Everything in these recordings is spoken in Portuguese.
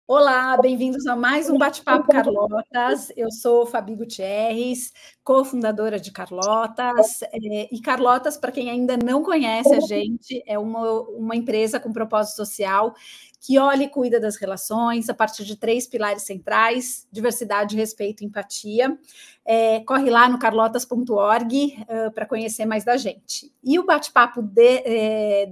Olá, bem-vindos a mais um Bate-Papo Carlotas. Eu sou Fabi Gutierrez, cofundadora de Carlotas. E Carlotas, para quem ainda não conhece a gente, é uma empresa com propósito social que olha e cuida das relações a partir de 3 pilares centrais: diversidade, respeito e empatia. Corre lá no carlotas.org para conhecer mais da gente. E o bate-papo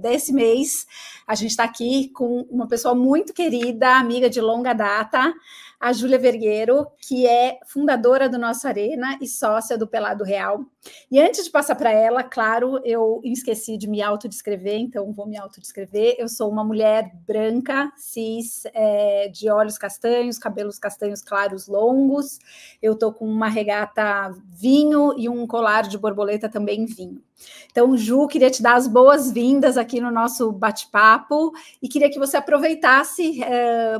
desse mês, a gente está aqui com uma pessoa muito querida, amiga de longa data, a Júlia Vergueiro, que é fundadora do Nossa Arena e sócia do Pelado Real. E antes de passar para ela, claro, eu esqueci de me autodescrever, então vou me autodescrever. Eu sou uma mulher branca, cis, de olhos castanhos, cabelos castanhos claros longos. Eu estou com uma regata vinho e um colar de borboleta também vinho. Então, Ju, queria te dar as boas-vindas aqui no nosso bate-papo e queria que você aproveitasse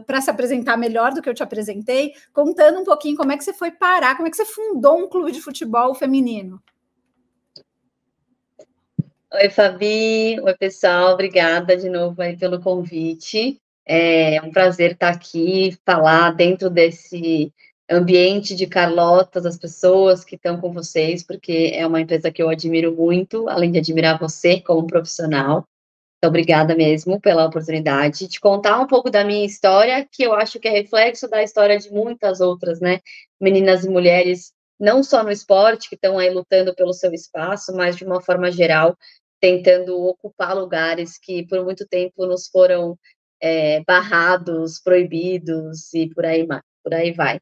para se apresentar melhor do que eu te apresentei, contando um pouquinho como é que você foi parar, como é que você fundou um clube de futebol feminino. Oi, Fabi. Oi, pessoal. Obrigada de novo aí pelo convite. É um prazer estar aqui, falar dentro desse ambiente de Carlotas, as pessoas que estão com vocês, porque é uma empresa que eu admiro muito, além de admirar você como profissional. Então, obrigada mesmo pela oportunidade de contar um pouco da minha história, que eu acho que é reflexo da história de muitas outras, né? Meninas e mulheres, não só no esporte, que estão aí lutando pelo seu espaço, mas de uma forma geral, tentando ocupar lugares que por muito tempo nos foram barrados, proibidos e por aí vai.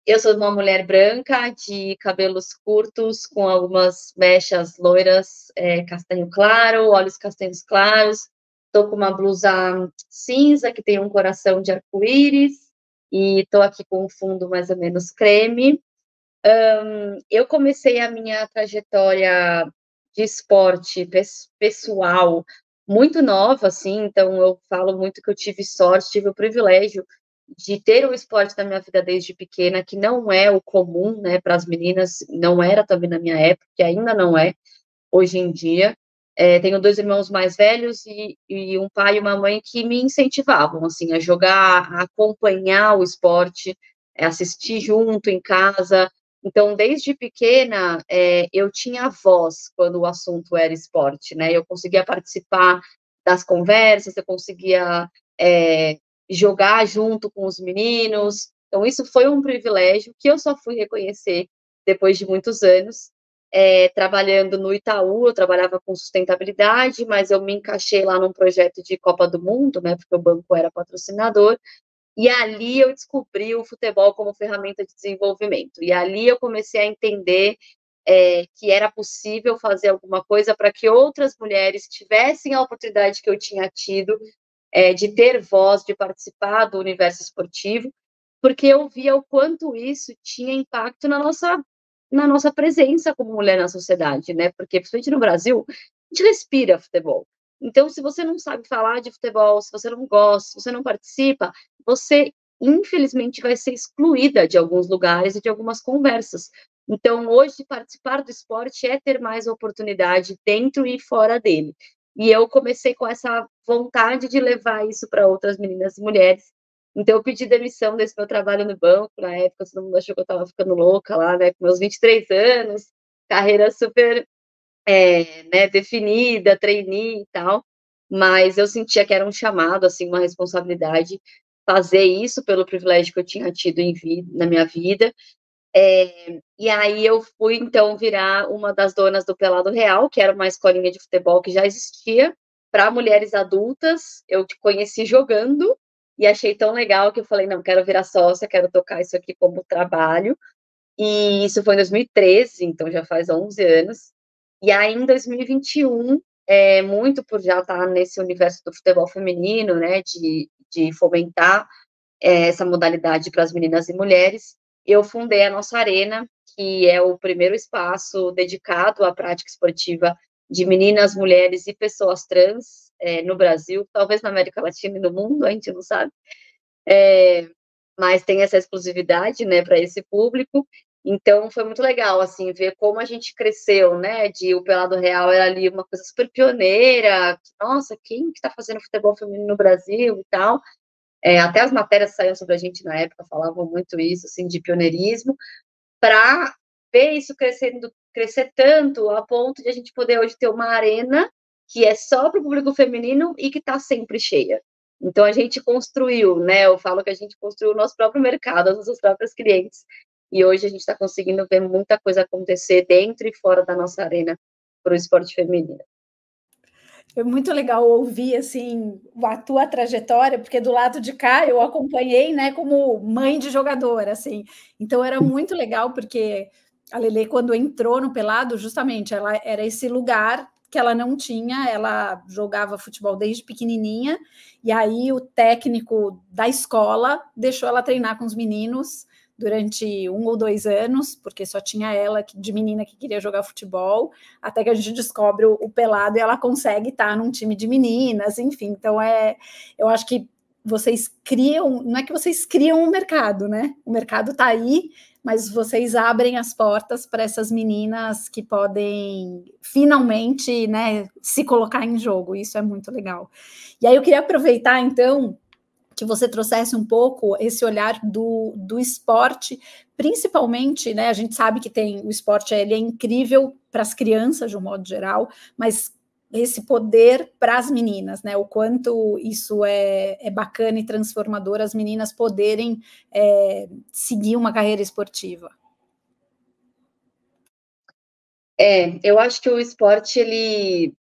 Eu sou uma mulher branca, de cabelos curtos, com algumas mechas loiras, castanho claro, olhos castanhos claros. Estou com uma blusa cinza, que tem um coração de arco-íris, e estou aqui com um fundo mais ou menos creme. Eu comecei a minha trajetória de esporte pessoal muito nova, assim, então eu falo muito que eu tive sorte, tive o privilégio de ter o esporte na minha vida desde pequena, que não é o comum, né, para as meninas, não era também na minha época, e ainda não é hoje em dia. Tenho 2 irmãos mais velhos e um pai e uma mãe que me incentivavam, assim, a jogar, a acompanhar o esporte, assistir junto em casa. Então, desde pequena, eu tinha voz quando o assunto era esporte, né? Eu conseguia participar das conversas, eu conseguia jogar junto com os meninos. Então, isso foi um privilégio que eu só fui reconhecer depois de muitos anos. Trabalhando no Itaú, eu trabalhava com sustentabilidade, mas eu me encaixei lá num projeto de Copa do Mundo, né, porque o banco era patrocinador, e ali eu descobri o futebol como ferramenta de desenvolvimento, e ali eu comecei a entender que era possível fazer alguma coisa para que outras mulheres tivessem a oportunidade que eu tinha tido, de ter voz, de participar do universo esportivo, porque eu via o quanto isso tinha impacto na nossa presença como mulher na sociedade, né? Porque, principalmente no Brasil, a gente respira futebol. Então, se você não sabe falar de futebol, se você não gosta, se você não participa, você, infelizmente, vai ser excluída de alguns lugares e de algumas conversas. Então, hoje, participar do esporte é ter mais oportunidade dentro e fora dele. E eu comecei com essa vontade de levar isso para outras meninas e mulheres. Então, eu pedi demissão desse meu trabalho no banco, na época, todo mundo achou que eu estava ficando louca lá, né, com meus 23 anos, carreira super né, definida, trainee e tal, mas eu sentia que era um chamado, assim, uma responsabilidade fazer isso pelo privilégio que eu tinha tido na minha vida. E aí eu fui, então, virar uma das donas do Pelado Real, que era uma escolinha de futebol que já existia para mulheres adultas. Eu te conheci jogando e achei tão legal que eu falei, não, quero virar sócia, quero tocar isso aqui como trabalho. E isso foi em 2013, então já faz 11 anos. E aí, em 2021, muito por já estar nesse universo do futebol feminino, né, de fomentar essa modalidade para as meninas e mulheres, eu fundei a Nossa Arena, que é o primeiro espaço dedicado à prática esportiva de meninas, mulheres e pessoas trans no Brasil, talvez na América Latina e no mundo, a gente não sabe, mas tem essa exclusividade, né, para esse público. Então, foi muito legal, assim, ver como a gente cresceu, né, o Pelado Real era ali uma coisa super pioneira, nossa, quem que está fazendo futebol feminino no Brasil e tal, até as matérias saíam sobre a gente na época, falavam muito isso, assim, de pioneirismo, para ver isso crescer tanto a ponto de a gente poder hoje ter uma arena que é só para o público feminino e que está sempre cheia. Então, a gente construiu, né? Eu falo que a gente construiu o nosso próprio mercado, as nossas próprias clientes, e hoje a gente está conseguindo ver muita coisa acontecer dentro e fora da nossa arena para o esporte feminino. Foi muito legal ouvir, assim, a tua trajetória, porque do lado de cá eu acompanhei, né, como mãe de jogadora, assim. Então era muito legal, porque a Lelê, quando entrou no Pelado, justamente, ela era esse lugar que ela não tinha, ela jogava futebol desde pequenininha, e aí o técnico da escola deixou ela treinar com os meninos durante 1 ou 2 anos, porque só tinha ela de menina que queria jogar futebol, até que a gente descobre o Pelado e ela consegue estar num time de meninas, enfim. Então, eu acho que vocês criam, não é que vocês criam um mercado, né? O mercado está aí, mas vocês abrem as portas para essas meninas que podem finalmente, né, se colocar em jogo. Isso é muito legal. E aí eu queria aproveitar, então, que você trouxesse um pouco esse olhar do esporte, principalmente, né? A gente sabe que o esporte ele é incrível para as crianças, de um modo geral, mas esse poder para as meninas, né? O quanto isso é bacana e transformador, as meninas poderem seguir uma carreira esportiva. Eu acho que o esporte, ele,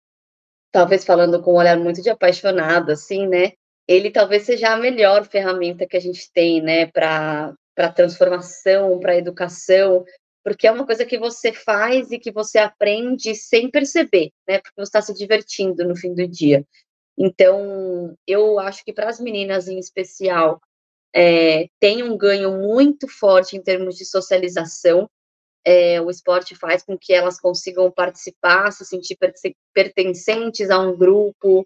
talvez falando com um olhar muito de apaixonado, assim, né? Ele talvez seja a melhor ferramenta que a gente tem, né, para transformação, para educação, porque é uma coisa que você faz e que você aprende sem perceber, né, porque você está se divertindo no fim do dia. Então, eu acho que para as meninas em especial, tem um ganho muito forte em termos de socialização. O esporte faz com que elas consigam participar, se sentir pertencentes a um grupo,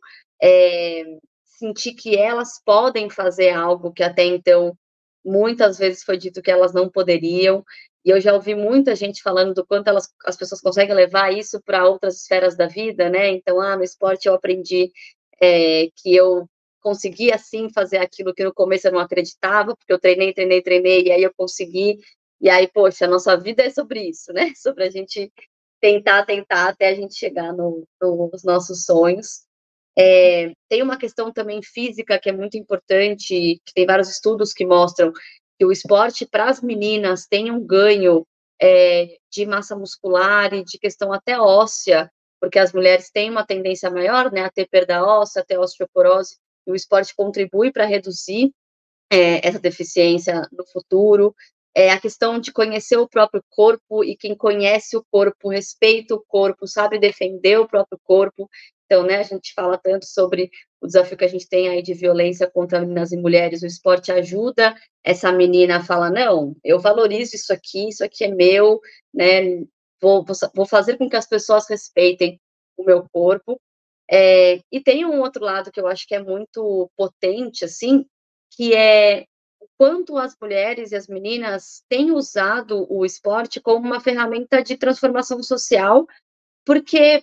sentir que elas podem fazer algo que até então muitas vezes foi dito que elas não poderiam. E eu já ouvi muita gente falando do quanto as pessoas conseguem levar isso para outras esferas da vida, né? Então, no esporte eu aprendi que eu conseguia, sim, fazer aquilo que no começo eu não acreditava, porque eu treinei, e aí eu consegui. E aí, poxa, a nossa vida é sobre isso, né? Sobre a gente tentar até a gente chegar nos nossos sonhos. Tem uma questão também física que é muito importante, que tem vários estudos que mostram que o esporte para as meninas tem um ganho de massa muscular e de questão até óssea, porque as mulheres têm uma tendência maior, né, a ter perda óssea, a ter osteoporose, e o esporte contribui para reduzir essa deficiência no futuro. A questão de conhecer o próprio corpo, e quem conhece o corpo, respeita o corpo, sabe defender o próprio corpo. Então, né, a gente fala tanto sobre o desafio que a gente tem aí de violência contra meninas e mulheres, o esporte ajuda essa menina a falar, não, eu valorizo isso aqui é meu, né, vou fazer com que as pessoas respeitem o meu corpo. E tem um outro lado que eu acho que é muito potente, assim, que é o quanto as mulheres e as meninas têm usado o esporte como uma ferramenta de transformação social, porque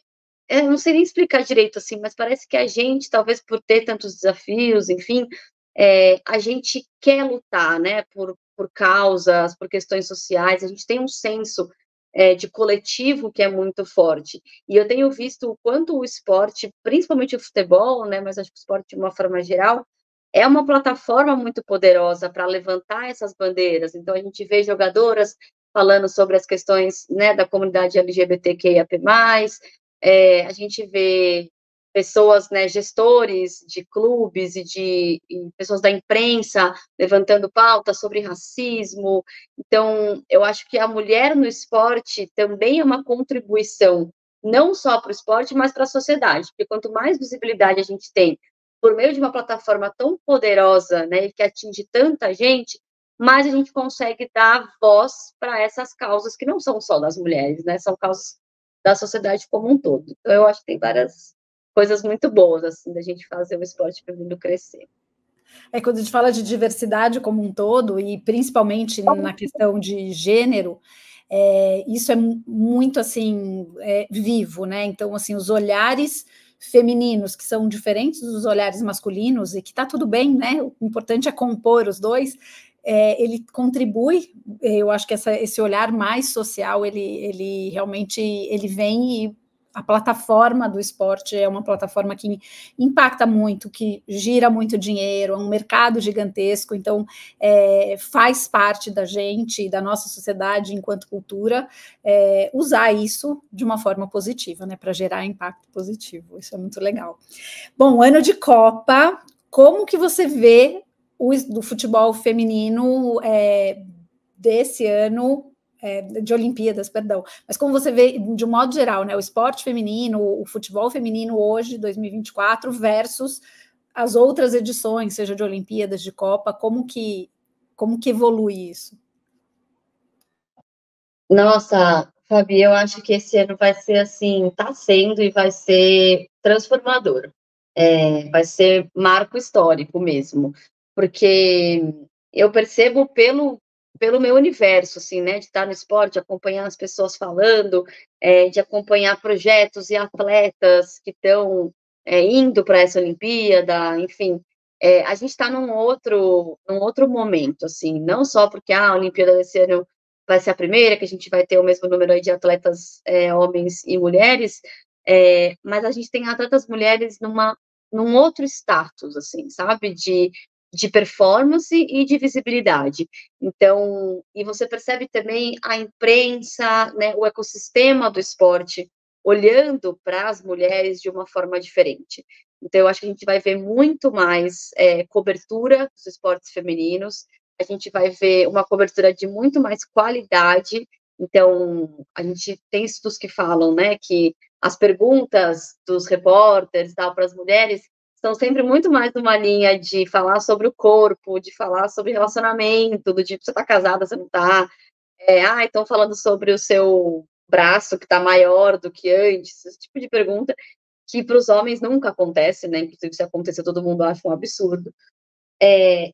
não sei nem explicar direito, assim, mas parece que a gente, talvez por ter tantos desafios, enfim, a gente quer lutar, né, por causas, por questões sociais, a gente tem um senso de coletivo que é muito forte. E eu tenho visto o quanto o esporte, principalmente o futebol, né, mas acho que o esporte de uma forma geral, é uma plataforma muito poderosa para levantar essas bandeiras. Então, a gente vê jogadoras falando sobre as questões, né, da comunidade LGBTQIAP+, a gente vê pessoas, né, gestores de clubes e pessoas da imprensa levantando pautas sobre racismo. Então, eu acho que a mulher no esporte também é uma contribuição, não só para o esporte, mas para a sociedade, porque quanto mais visibilidade a gente tem por meio de uma plataforma tão poderosa, né, e que atinge tanta gente, mais a gente consegue dar voz para essas causas que não são só das mulheres, né, são causas da sociedade como um todo. Então, eu acho que tem várias coisas muito boas, assim, da gente fazer o esporte feminino crescer. Quando a gente fala de diversidade como um todo, e principalmente na questão de gênero, isso é muito, assim, vivo, né? Então, assim, os olhares femininos, que são diferentes dos olhares masculinos, e que está tudo bem, né? O importante é compor os dois. Ele contribui, eu acho que esse olhar mais social, ele realmente ele vem, e a plataforma do esporte é uma plataforma que impacta muito, que gira muito dinheiro, é um mercado gigantesco, então faz parte da gente, da nossa sociedade enquanto cultura, usar isso de uma forma positiva, né, para gerar impacto positivo. Isso é muito legal. Bom, ano de Copa, como que você vê do futebol feminino desse ano, de Olimpíadas, perdão, mas como você vê, de um modo geral, né, o esporte feminino, o futebol feminino hoje, 2024, versus as outras edições, seja de Olimpíadas, de Copa, como que evolui isso? Nossa, Fabi, eu acho que esse ano vai ser assim, tá sendo e vai ser transformador. Vai ser marco histórico mesmo, porque eu percebo pelo meu universo, assim, né, de estar no esporte, acompanhar as pessoas falando, de acompanhar projetos e atletas que estão indo para essa Olimpíada, enfim, a gente está num outro momento, assim, não só porque a Olimpíada desse ano vai ser a primeira, que a gente vai ter o mesmo número aí de atletas homens e mulheres, mas a gente tem atletas mulheres num outro status, assim, sabe, de performance e de visibilidade. Então, e você percebe também a imprensa, né, o ecossistema do esporte olhando para as mulheres de uma forma diferente. Então, eu acho que a gente vai ver muito mais cobertura dos esportes femininos, a gente vai ver uma cobertura de muito mais qualidade. Então, a gente tem estudos que falam, né, que as perguntas dos repórteres para as mulheres são sempre muito mais numa linha de falar sobre o corpo, de falar sobre relacionamento, do tipo, você está casada, você não está. Estão falando sobre o seu braço que está maior do que antes, esse tipo de pergunta que para os homens nunca acontece, né? Inclusive, se acontecer, todo mundo acha um absurdo.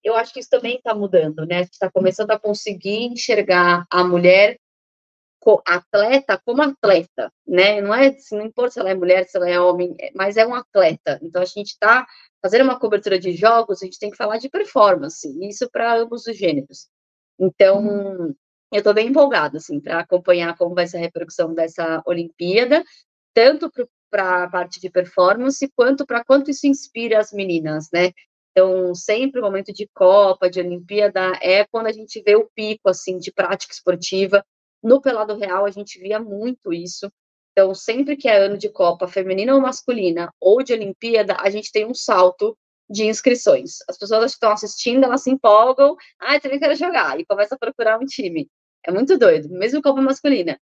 Eu acho que isso também está mudando, né? A gente está começando a conseguir enxergar a mulher atleta como atleta, né? Não é, assim, não importa se ela é mulher, se ela é homem, mas é um atleta. Então, a gente está fazendo uma cobertura de jogos, a gente tem que falar de performance, isso para ambos os gêneros. Então, eu estou bem empolgada, assim, para acompanhar como vai ser a repercussão dessa Olimpíada, tanto para a parte de performance, quanto para quanto isso inspira as meninas, né? Então, sempre o momento de Copa, de Olimpíada, é quando a gente vê o pico, assim, de prática esportiva. No Pelado Real, a gente via muito isso. Então, sempre que é ano de Copa, feminina ou masculina, ou de Olimpíada, a gente tem um salto de inscrições. As pessoas que estão assistindo, elas se empolgam, também quero jogar, e começa a procurar um time. É muito doido, mesmo Copa masculina.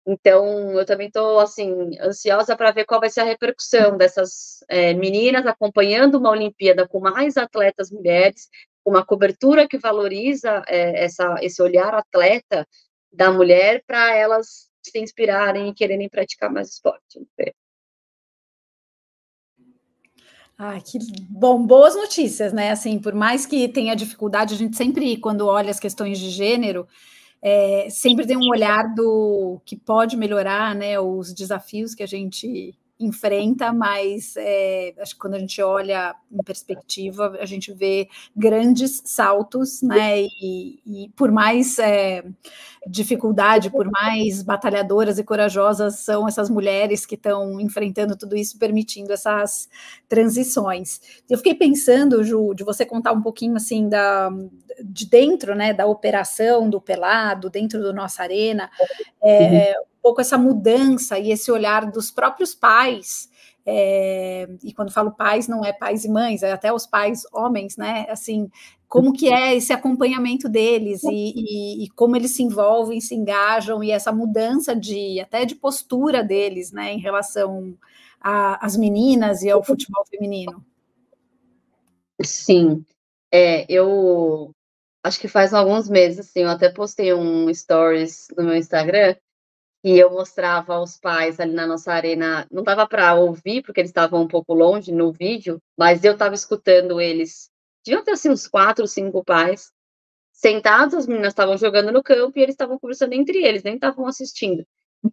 Então, eu também estou, assim, ansiosa para ver qual vai ser a repercussão dessas meninas acompanhando uma Olimpíada com mais atletas mulheres, uma cobertura que valoriza esse olhar atleta da mulher para elas se inspirarem e quererem praticar mais esporte. Que bom, boas notícias, né? Assim, por mais que tenha dificuldade, a gente sempre, quando olha as questões de gênero, sempre tem um olhar do que pode melhorar, né? Os desafios que a gente enfrenta, mas acho que quando a gente olha em perspectiva, a gente vê grandes saltos, né? E por mais dificuldade, por mais batalhadoras e corajosas são essas mulheres que estão enfrentando tudo isso, permitindo essas transições. Eu fiquei pensando, Ju, de você contar um pouquinho assim de dentro, né, da operação do Pelado, dentro do Nossa Arena, um pouco essa mudança e esse olhar dos próprios pais. E quando falo pais, não é pais e mães, é até os pais homens, né? Assim, como que é esse acompanhamento deles e como eles se envolvem, se engajam, e essa mudança até de postura deles, né, em relação às meninas e ao futebol feminino. Sim, eu acho que faz alguns meses, assim, eu até postei um stories no meu Instagram, e eu mostrava aos pais ali na nossa arena, não dava para ouvir, porque eles estavam um pouco longe no vídeo, mas eu estava escutando eles, deviam ter assim uns 4, 5 pais, sentados, as meninas estavam jogando no campo e eles estavam conversando entre eles, nem estavam assistindo.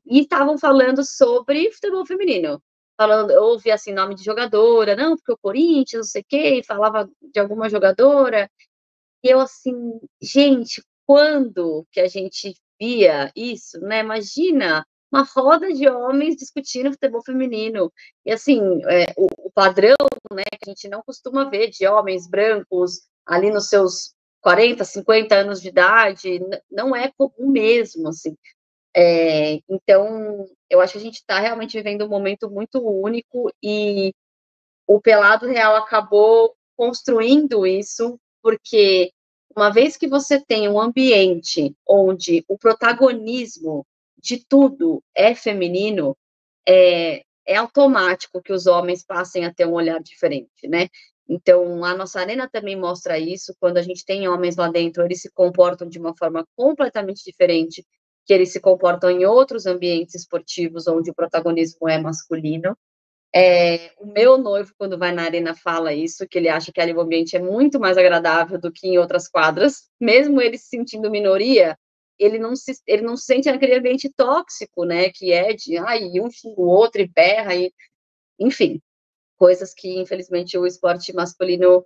E estavam falando sobre futebol feminino. falando, eu ouvia assim, nome de jogadora, não, porque o Corinthians, não sei o quê, e falava de alguma jogadora, e eu assim, gente, quando que a gente via isso, né? Imagina uma roda de homens discutindo futebol feminino. E assim, o padrão, né, que a gente não costuma ver de homens brancos ali nos seus 40, 50 anos de idade, não é comum mesmo, assim. Então, eu acho que a gente está realmente vivendo um momento muito único e o Pelado Real acabou construindo isso, porque uma vez que você tem um ambiente onde o protagonismo de tudo é feminino, é automático que os homens passem a ter um olhar diferente, né? Então, a nossa arena também mostra isso, quando a gente tem homens lá dentro, eles se comportam de uma forma completamente diferente que eles se comportam em outros ambientes esportivos onde o protagonismo é masculino. O meu noivo, quando vai na arena, fala isso, que ele acha que ali o ambiente é muito mais agradável do que em outras quadras, mesmo ele se sentindo minoria, ele não se sente naquele ambiente tóxico, né, que é de, um xinga o outro e berra, enfim, coisas que, infelizmente, o esporte masculino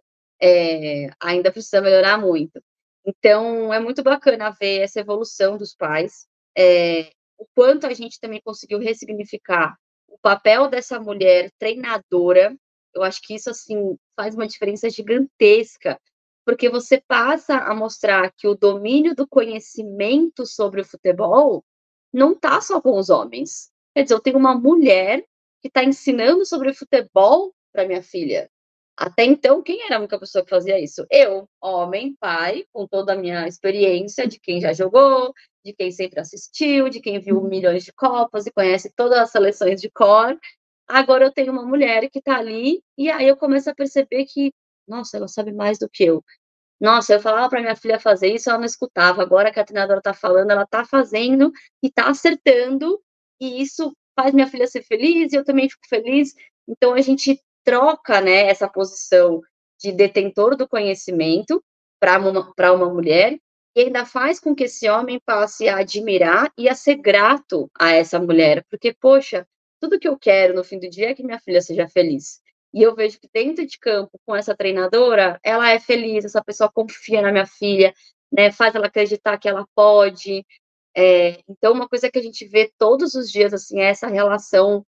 ainda precisa melhorar muito. Então, é muito bacana ver essa evolução dos pais, o quanto a gente também conseguiu ressignificar o papel dessa mulher treinadora. Eu acho que isso, assim, faz uma diferença gigantesca, porque você passa a mostrar que o domínio do conhecimento sobre o futebol não está só com os homens. Quer dizer, eu tenho uma mulher que está ensinando sobre futebol para minha filha. Até então, quem era a única pessoa que fazia isso? Eu, homem, pai, com toda a minha experiência de quem já jogou, de quem sempre assistiu, de quem viu milhões de Copas e conhece todas as seleções de cor. Agora eu tenho uma mulher que está ali, e aí eu começo a perceber que, nossa, ela sabe mais do que eu. Nossa, eu falava para minha filha fazer isso, ela não escutava. Agora que a treinadora está falando, ela está fazendo e está acertando, e isso faz minha filha ser feliz e eu também fico feliz. Então a gente troca, né, essa posição de detentor do conhecimento para uma mulher e ainda faz com que esse homem passe a admirar e a ser grato a essa mulher, porque, poxa, tudo que eu quero no fim do dia é que minha filha seja feliz. E eu vejo que dentro de campo, com essa treinadora, ela é feliz, essa pessoa confia na minha filha, né, faz ela acreditar que ela pode. Então, uma coisa que a gente vê todos os dias, assim, é essa relação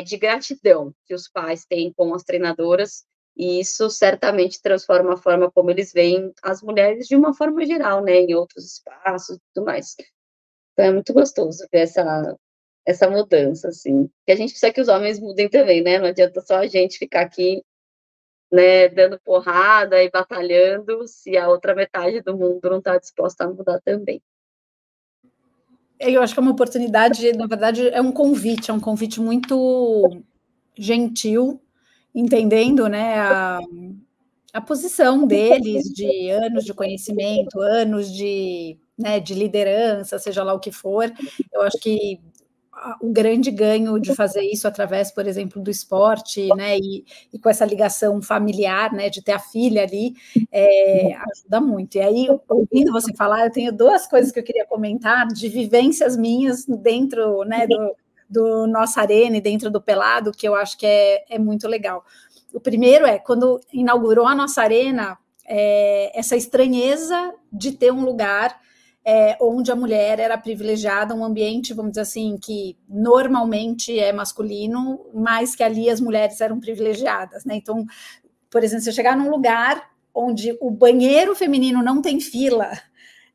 de gratidão que os pais têm com as treinadoras, e isso certamente transforma a forma como eles veem as mulheres de uma forma geral, né, em outros espaços e tudo mais. Então, é muito gostoso ver essa mudança, assim. Que a gente precisa que os homens mudem também, né? Não adianta só a gente ficar aqui, né, dando porrada e batalhando se a outra metade do mundo não está disposta a mudar também. Eu acho que é uma oportunidade, na verdade, é um convite muito gentil, entendendo, né, a posição deles de anos de conhecimento, anos né, de liderança, seja lá o que for. Eu acho que o grande ganho de fazer isso através, por exemplo, do esporte, né, e com essa ligação familiar, né, de ter a filha ali, ajuda muito. E aí, ouvindo você falar, eu tenho duas coisas que eu queria comentar de vivências minhas dentro, né, do nossa arena e dentro do Pelado, que eu acho que é muito legal. O primeiro é, quando inaugurou a nossa arena, essa estranheza de ter um lugar onde a mulher era privilegiada, um ambiente, vamos dizer assim, que normalmente é masculino, mas que ali as mulheres eram privilegiadas, né? Então, por exemplo, se eu chegar num lugar onde o banheiro feminino não tem fila,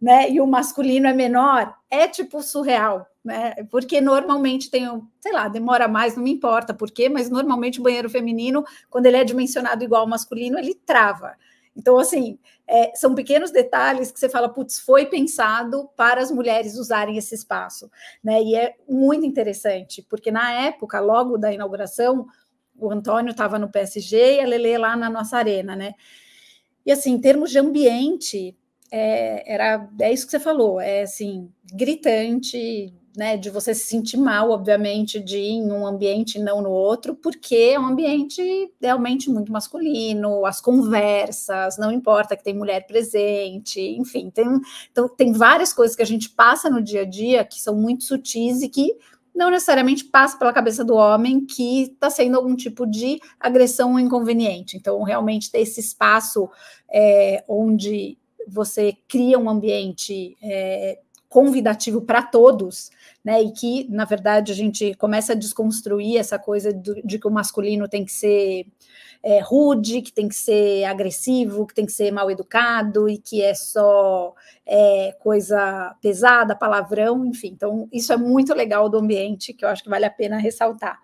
né, e o masculino é menor, é tipo surreal, né? Porque normalmente tem, sei lá, demora mais, não me importa por quê, mas normalmente o banheiro feminino, quando ele é dimensionado igual ao masculino, ele trava. Então, assim, são pequenos detalhes que você fala, putz, foi pensado para as mulheres usarem esse espaço, né? E é muito interessante, porque na época, logo da inauguração, o Antônio estava no PSG e a Lelê lá na nossa arena, né? E assim, em termos de ambiente, é isso que você falou, assim, gritante, né, de você se sentir mal, obviamente, de ir em um ambiente e não no outro, porque é um ambiente realmente muito masculino, as conversas, não importa que tem mulher presente, enfim, então, tem várias coisas que a gente passa no dia a dia que são muito sutis e que não necessariamente passa pela cabeça do homem que está sendo algum tipo de agressão ou inconveniente. Então, realmente ter esse espaço onde você cria um ambiente convidativo para todos, né? E que, na verdade, a gente começa a desconstruir essa coisa de que o masculino tem que ser rude, que tem que ser agressivo, que tem que ser mal educado e que é só coisa pesada, palavrão, enfim. Então, isso é muito legal do ambiente, que eu acho que vale a pena ressaltar.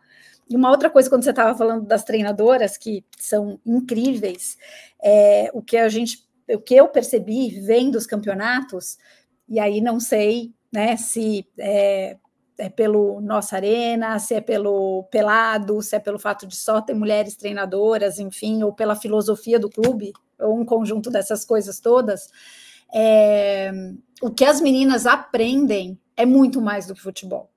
E uma outra coisa, quando você estava falando das treinadoras, que são incríveis, o que eu percebi vendo os campeonatos, e aí não sei, né, se é pelo Nossa Arena, se é pelo Pelado, se é pelo fato de só ter mulheres treinadoras, enfim, ou pela filosofia do clube, ou um conjunto dessas coisas todas, o que as meninas aprendem é muito mais do que futebol.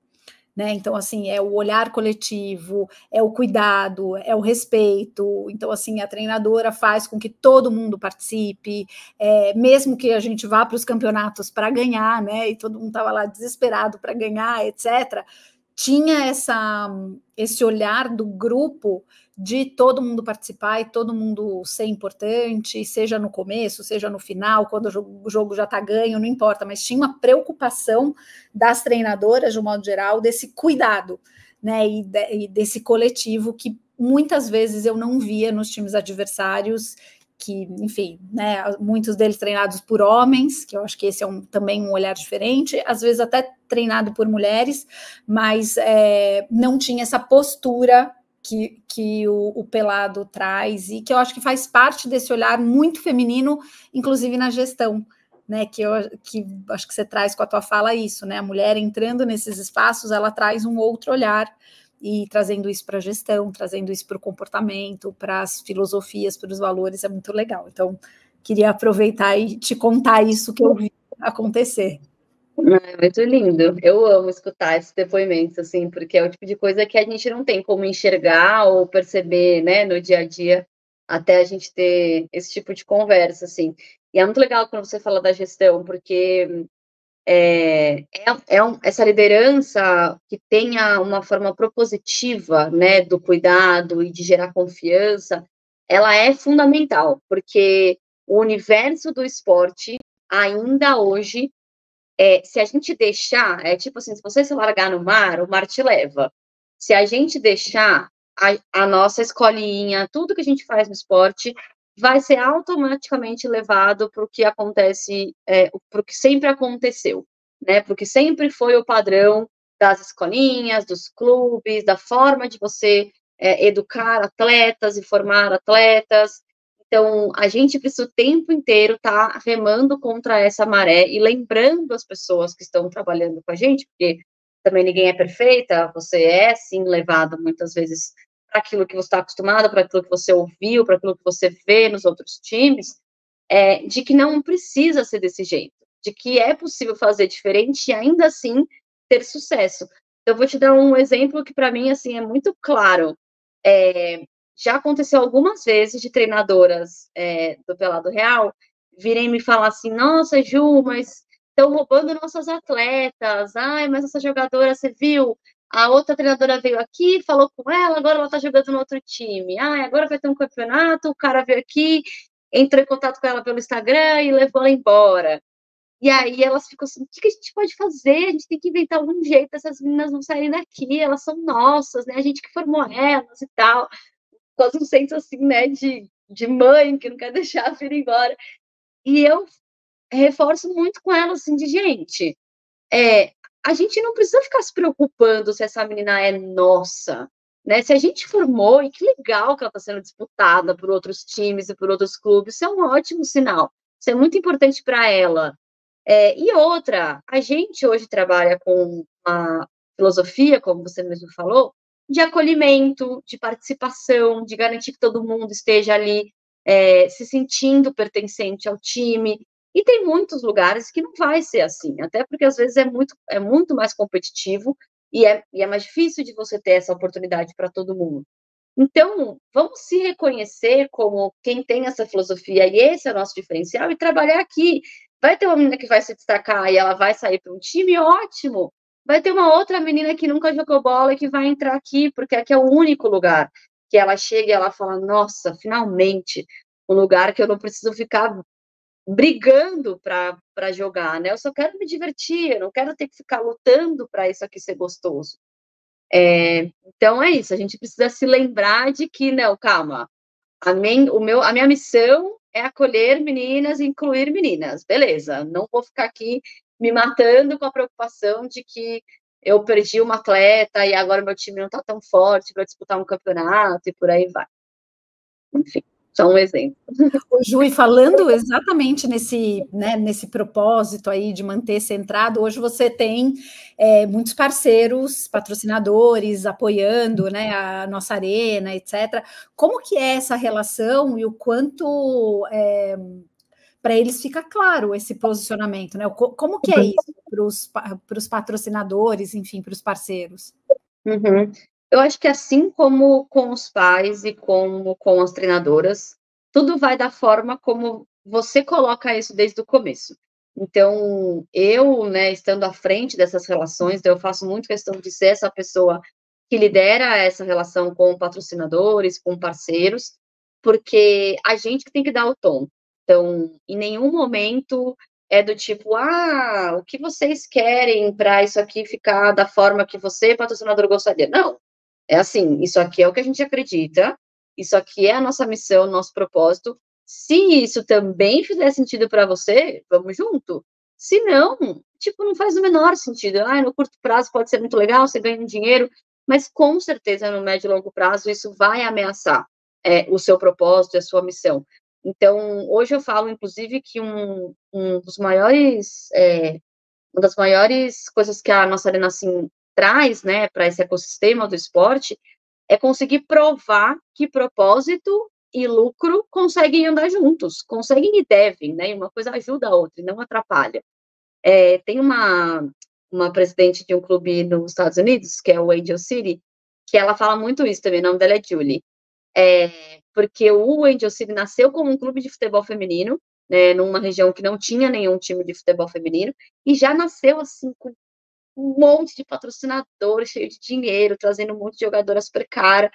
Né? Então, assim, é o olhar coletivo, é o cuidado, é o respeito. Então, assim, a treinadora faz com que todo mundo participe, mesmo que a gente vá para os campeonatos para ganhar, né? E todo mundo estava lá desesperado para ganhar, etc. Tinha esse olhar do grupo de todo mundo participar e todo mundo ser importante, seja no começo, seja no final, quando o jogo já está ganho, não importa, mas tinha uma preocupação das treinadoras, de um modo geral, desse cuidado, né, e desse coletivo que muitas vezes eu não via nos times adversários, que, enfim, né, muitos deles treinados por homens, que eu acho que esse é também um olhar diferente, às vezes até treinado por mulheres, mas não tinha essa postura que o Pelado traz, e que eu acho que faz parte desse olhar muito feminino, inclusive na gestão, né, que acho que você traz com a tua fala isso, né, a mulher entrando nesses espaços, ela traz um outro olhar, e trazendo isso para a gestão, trazendo isso para o comportamento, para as filosofias, para os valores, é muito legal. Então, queria aproveitar e te contar isso que eu vi acontecer. É muito lindo. Eu amo escutar esses depoimentos, assim, porque é o tipo de coisa que a gente não tem como enxergar ou perceber, né, no dia a dia, até a gente ter esse tipo de conversa, assim. E é muito legal quando você fala da gestão, porque essa liderança que tenha uma forma propositiva, né, do cuidado e de gerar confiança, ela é fundamental, porque o universo do esporte, ainda hoje, se a gente deixar, tipo assim, se você se largar no mar, o mar te leva. Se a gente deixar a nossa escolinha, tudo que a gente faz no esporte, vai ser automaticamente levado para o que acontece, para o que sempre aconteceu, né? Porque sempre foi o padrão das escolinhas, dos clubes, da forma de você educar atletas e formar atletas. Então, a gente precisa o tempo inteiro estar remando contra essa maré e lembrando as pessoas que estão trabalhando com a gente, porque também ninguém é perfeita, você é, sim, levado muitas vezes para aquilo que você está acostumado, para aquilo que você ouviu, para aquilo que você vê nos outros times, de que não precisa ser desse jeito, de que é possível fazer diferente e ainda assim ter sucesso. Eu vou te dar um exemplo que para mim assim é muito claro. Já aconteceu algumas vezes de treinadoras do Pelado Real virem me falar assim, nossa, Ju, mas estão roubando nossas atletas, ai, mas essa jogadora, você viu? A outra treinadora veio aqui, falou com ela, agora ela tá jogando no outro time. Ai, agora vai ter um campeonato, o cara veio aqui, entrou em contato com ela pelo Instagram e levou ela embora. E aí elas ficam assim, o que a gente pode fazer? A gente tem que inventar algum jeito dessas meninas não saírem daqui, elas são nossas, né? A gente que formou elas e tal. Quase um senso assim, né, de mãe que não quer deixar a filha embora. E eu reforço muito com ela, assim, de gente, a gente não precisa ficar se preocupando se essa menina é nossa, né? Se a gente formou, e que legal que ela está sendo disputada por outros times e por outros clubes, isso é um ótimo sinal. Isso é muito importante para ela. E outra, a gente hoje trabalha com uma filosofia, como você mesmo falou, de acolhimento, de participação, de garantir que todo mundo esteja ali se sentindo pertencente ao time. E tem muitos lugares que não vai ser assim, até porque às vezes é muito mais competitivo e é mais difícil de você ter essa oportunidade para todo mundo. Então, vamos se reconhecer como quem tem essa filosofia, e esse é o nosso diferencial, e trabalhar aqui. Vai ter uma menina que vai se destacar e ela vai sair para um time, ótimo. vai ter uma outra menina que nunca jogou bola e que vai entrar aqui, porque aqui é o único lugar que ela chega e ela fala, nossa, finalmente, um lugar que eu não preciso ficar brigando para jogar, né? Eu só quero me divertir, eu não quero ter que ficar lutando para isso aqui ser gostoso. Então é isso, a gente precisa se lembrar de que, não, calma, a minha missão é acolher meninas e incluir meninas, beleza, não vou ficar aqui me matando com a preocupação de que eu perdi uma atleta e agora meu time não está tão forte para disputar um campeonato e por aí vai. Enfim, só um exemplo. Ju, e falando exatamente nesse, né, nesse propósito aí de manter centrado, hoje você tem muitos parceiros, patrocinadores, apoiando, né, a nossa arena, etc. Como que é essa relação e o quanto para eles fica claro esse posicionamento, né? Como que é isso para os patrocinadores, enfim, para os parceiros? Uhum. Eu acho que assim como com os pais e como com as treinadoras, tudo vai da forma como você coloca isso desde o começo. Então, eu, né, estando à frente dessas relações, eu faço muito questão de ser essa pessoa que lidera essa relação com patrocinadores, com parceiros, porque a gente que tem que dar o tom. Então, em nenhum momento é do tipo, o que vocês querem para isso aqui ficar da forma que você, patrocinador, gostaria? Não, é assim, isso aqui é o que a gente acredita, isso aqui é a nossa missão, nosso propósito. Se isso também fizer sentido para você, vamos junto. Se não, tipo, não faz o menor sentido. No curto prazo pode ser muito legal, você ganha um dinheiro, mas com certeza no médio e longo prazo isso vai ameaçar o seu propósito e a sua missão. Então, hoje eu falo, inclusive, que um dos maiores, uma das maiores coisas que a nossa arena assim, traz, né, para esse ecossistema do esporte, é conseguir provar que propósito e lucro conseguem andar juntos, conseguem e devem, né, e uma coisa ajuda a outra e não atrapalha. Tem uma presidente de um clube nos Estados Unidos, que é o Angel City, que ela fala muito isso também, o nome dela é Julie, porque o Angel City nasceu como um clube de futebol feminino, né, numa região que não tinha nenhum time de futebol feminino, e já nasceu assim com um monte de patrocinadores, cheio de dinheiro, trazendo um monte de jogadora super cara.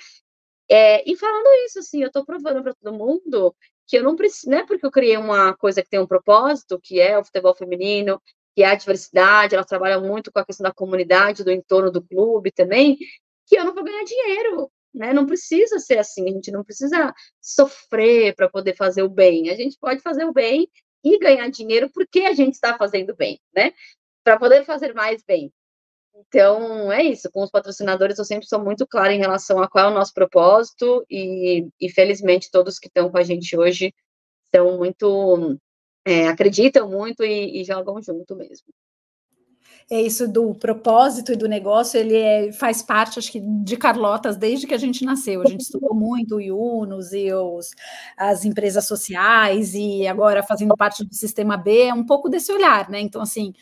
E falando isso, assim, eu tô provando para todo mundo que eu não preciso, não é porque eu criei uma coisa que tem um propósito, que é o futebol feminino, que é a diversidade, ela trabalha muito com a questão da comunidade, do entorno do clube também, que eu não vou ganhar dinheiro, né? Não precisa ser assim, a gente não precisa sofrer para poder fazer o bem. A gente pode fazer o bem e ganhar dinheiro porque a gente está fazendo bem, né? Para poder fazer mais bem. Então, é isso, com os patrocinadores eu sempre sou muito clara em relação a qual é o nosso propósito e felizmente todos que estão com a gente hoje são muito, acreditam muito e jogam junto mesmo. É isso do propósito e do negócio, ele faz parte, acho que, de Carlotas desde que a gente nasceu. A gente estudou muito o Yunus e as empresas sociais, e agora fazendo parte do Sistema B, é um pouco desse olhar, né? Então, assim,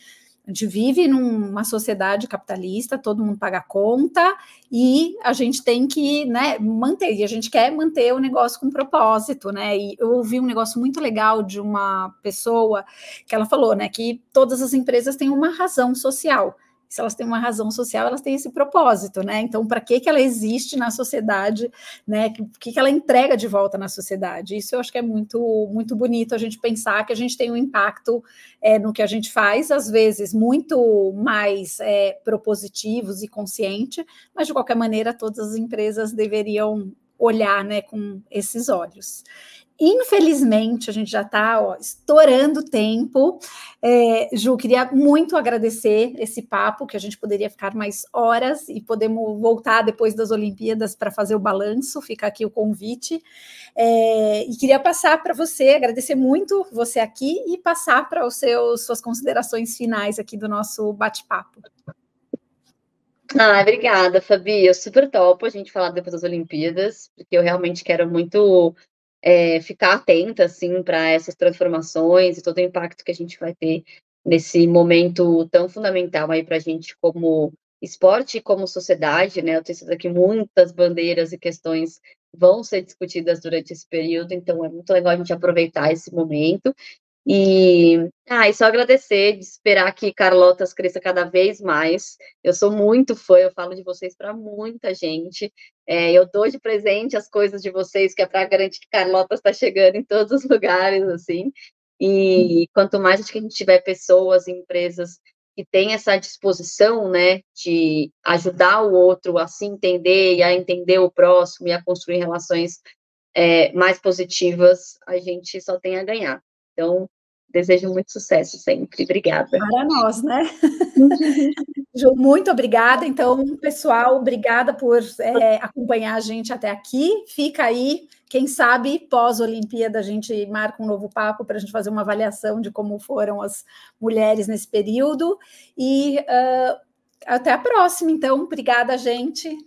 a gente vive numa sociedade capitalista, todo mundo paga conta e a gente tem que, né, manter, e a gente quer manter o negócio com propósito, né? E eu ouvi um negócio muito legal de uma pessoa que ela falou, né, que todas as empresas têm uma razão social. Se elas têm uma razão social, elas têm esse propósito, né? Então, para que ela existe na sociedade, né? O que ela entrega de volta na sociedade? Isso eu acho que é muito, muito bonito a gente pensar que a gente tem um impacto no que a gente faz, às vezes muito mais propositivos e consciente, mas de qualquer maneira todas as empresas deveriam olhar, né, com esses olhos. Infelizmente, a gente já está estourando o tempo. Ju, queria muito agradecer esse papo, que a gente poderia ficar mais horas e podemos voltar depois das Olimpíadas para fazer o balanço, fica aqui o convite. E queria passar para você, agradecer muito você aqui e passar para suas considerações finais aqui do nosso bate-papo. Obrigada, Fabi. Eu super topo a gente falar depois das Olimpíadas, porque eu realmente quero muito ficar atenta, assim, para essas transformações e todo o impacto que a gente vai ter nesse momento tão fundamental aí para a gente como esporte e como sociedade, né? Eu tenho certeza que muitas bandeiras e questões vão ser discutidas durante esse período, então é muito legal a gente aproveitar esse momento. E só agradecer, de esperar que Carlotas cresça cada vez mais. Eu sou muito fã, eu falo de vocês para muita gente. Eu dou de presente as coisas de vocês, que é para garantir que Carlotas está chegando em todos os lugares, assim. E quanto mais a gente tiver pessoas, empresas que têm essa disposição, né, de ajudar o outro a se entender e a entender o próximo e a construir relações mais positivas, a gente só tem a ganhar. Então, desejo muito sucesso sempre. Obrigada. Para nós, né? Ju, muito obrigada. Então, pessoal, obrigada por acompanhar a gente até aqui. Fica aí, quem sabe, pós-Olimpíada, a gente marca um novo papo para a gente fazer uma avaliação de como foram as mulheres nesse período. E até a próxima, então. Obrigada, gente.